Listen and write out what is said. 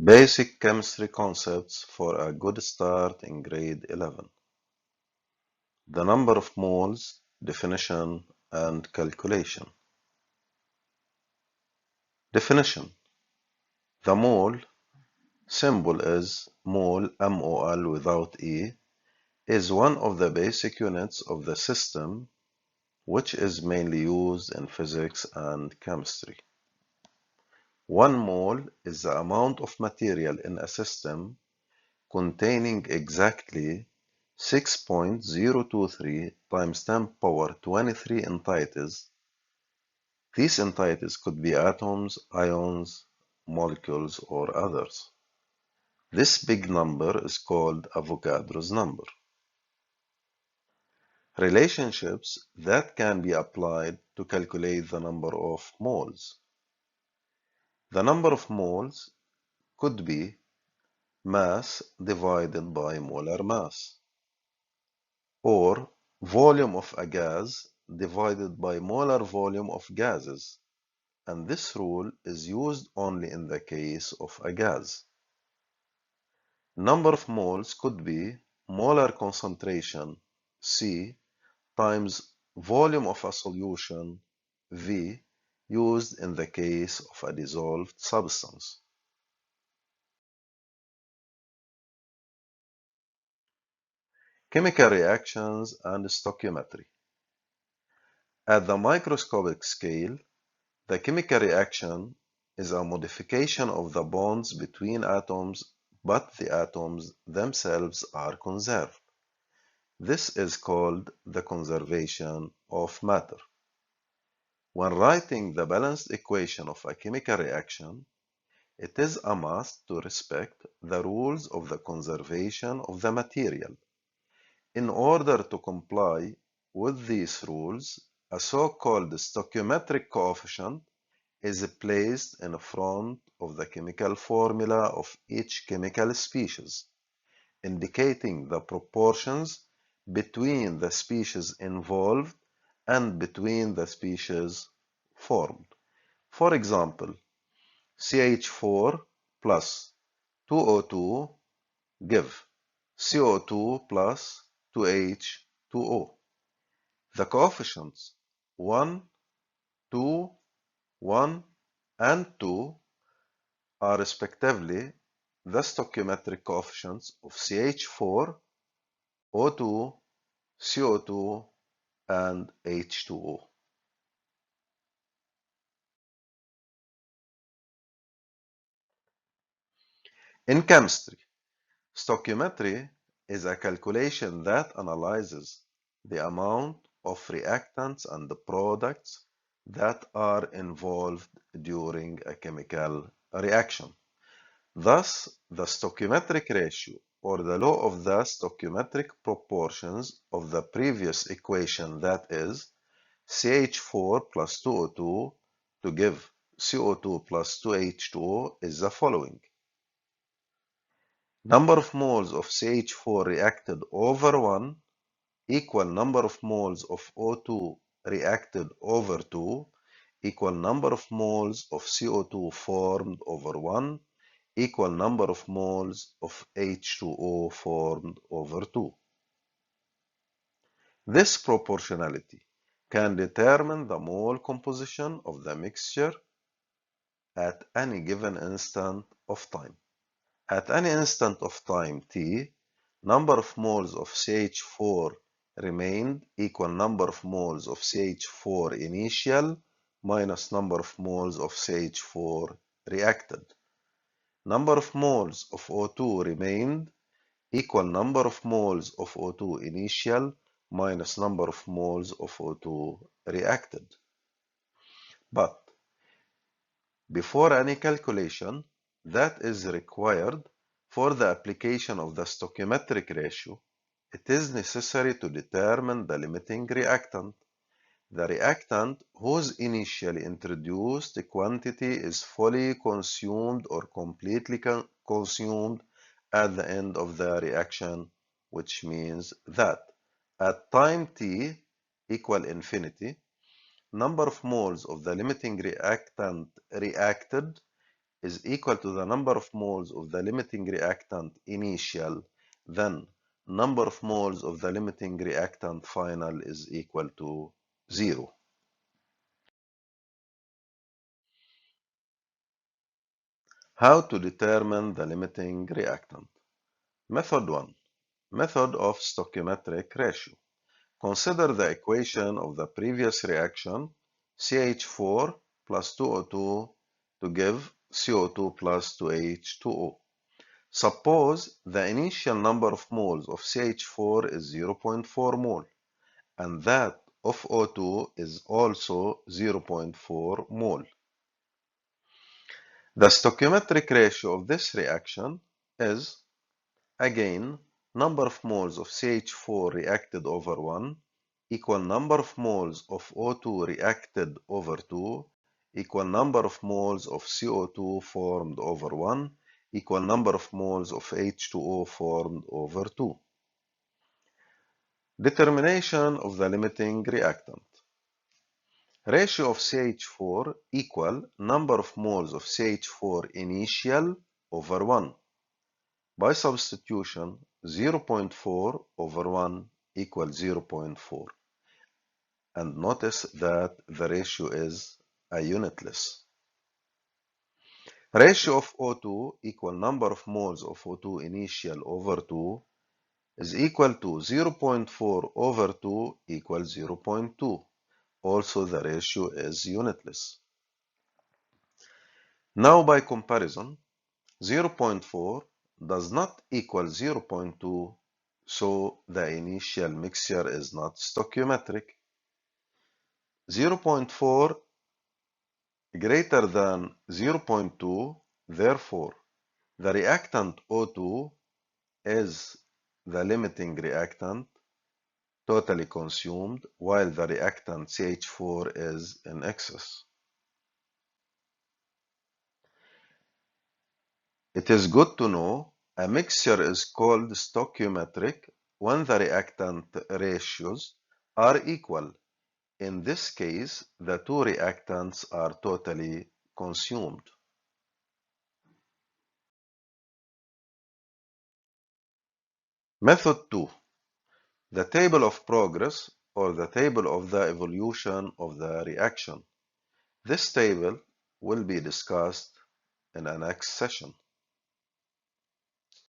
Basic chemistry concepts for a good start in grade 11. The number of moles, definition, and calculation. Definition. The mole, symbol is mole, MOL without E, is one of the basic units of the system, which is mainly used in physics and chemistry. 1 mole is the amount of material in a system containing exactly 6.023 times 10 power 23 entities. These entities could be atoms, ions, molecules, or others. This big number is called Avogadro's number. Relationships that can be applied to calculate the number of moles. The number of moles could be mass divided by molar mass, or volume of a gas divided by molar volume of gases, and this rule is used only in the case of a gas. Number of moles could be molar concentration, C, times volume of a solution, V, used in the case of a dissolved substance. Chemical reactions and stoichiometry. At the microscopic scale, the chemical reaction is a modification of the bonds between atoms, but the atoms themselves are conserved. This is called the conservation of matter. When writing the balanced equation of a chemical reaction, it is a must to respect the rules of the conservation of the material. In order to comply with these rules, a so-called stoichiometric coefficient is placed in front of the chemical formula of each chemical species, indicating the proportions between the species involved and between the species formed. For example, CH4 plus 2O2 give CO2 plus 2H2O. The coefficients 1, 2, 1, and 2 are respectively the stoichiometric coefficients of CH4, O2, CO2, and H2O. In chemistry, stoichiometry is a calculation that analyzes the amount of reactants and the products that are involved during a chemical reaction. Thus, the stoichiometric ratio, or the law of the stoichiometric proportions of the previous equation, that is, CH4 plus 2O2 to give CO2 plus 2H2O, is the following. Number of moles of CH4 reacted over 1 equal number of moles of O2 reacted over 2 equal number of moles of CO2 formed over 1 equal number of moles of H2O formed over 2. This proportionality can determine the mole composition of the mixture at any given instant of time. At any instant of time t, number of moles of CH4 remained equal number of moles of CH4 initial minus number of moles of CH4 reacted. Number of moles of O2 remained equal number of moles of O2 initial minus number of moles of O2 reacted. But before any calculation that is required for the application of the stoichiometric ratio, it is necessary to determine the limiting reactant. The reactant whose initially introduced quantity is fully consumed or completely consumed at the end of the reaction, which means that at time t equal infinity, number of moles of the limiting reactant reacted is equal to the number of moles of the limiting reactant initial, then number of moles of the limiting reactant final is equal to 0. How to determine the limiting reactant? Method 1. Method of stoichiometric ratio. Consider the equation of the previous reaction, CH4 plus 2O2 to give CO2 plus 2H2O. Suppose the initial number of moles of CH4 is 0.4 mole and that of O2 is also 0.4 mole. The stoichiometric ratio of this reaction is, again, number of moles of CH4 reacted over 1 equal number of moles of O2 reacted over 2 equal number of moles of CO2 formed over 1 equal number of moles of H2O formed over 2. Determination of the limiting reactant. Ratio of CH4 equal number of moles of CH4 initial over 1. By substitution, 0.4 over 1 equals 0.4. And notice that the ratio is a unitless. Ratio of O2 equal number of moles of O2 initial over 2 is equal to 0.4 over 2 equals 0.2. Also, the ratio is unitless. Now, by comparison, 0.4 does not equal 0.2, so the initial mixture is not stoichiometric. 0.4 greater than 0.2, therefore, the reactant O2 is the limiting reactant totally consumed, while the reactant CH4 is in excess. It is good to know a mixture is called stoichiometric when the reactant ratios are equal. In this case, the two reactants are totally consumed. Method 2. The table of progress or the table of the evolution of the reaction. This table will be discussed in a next session.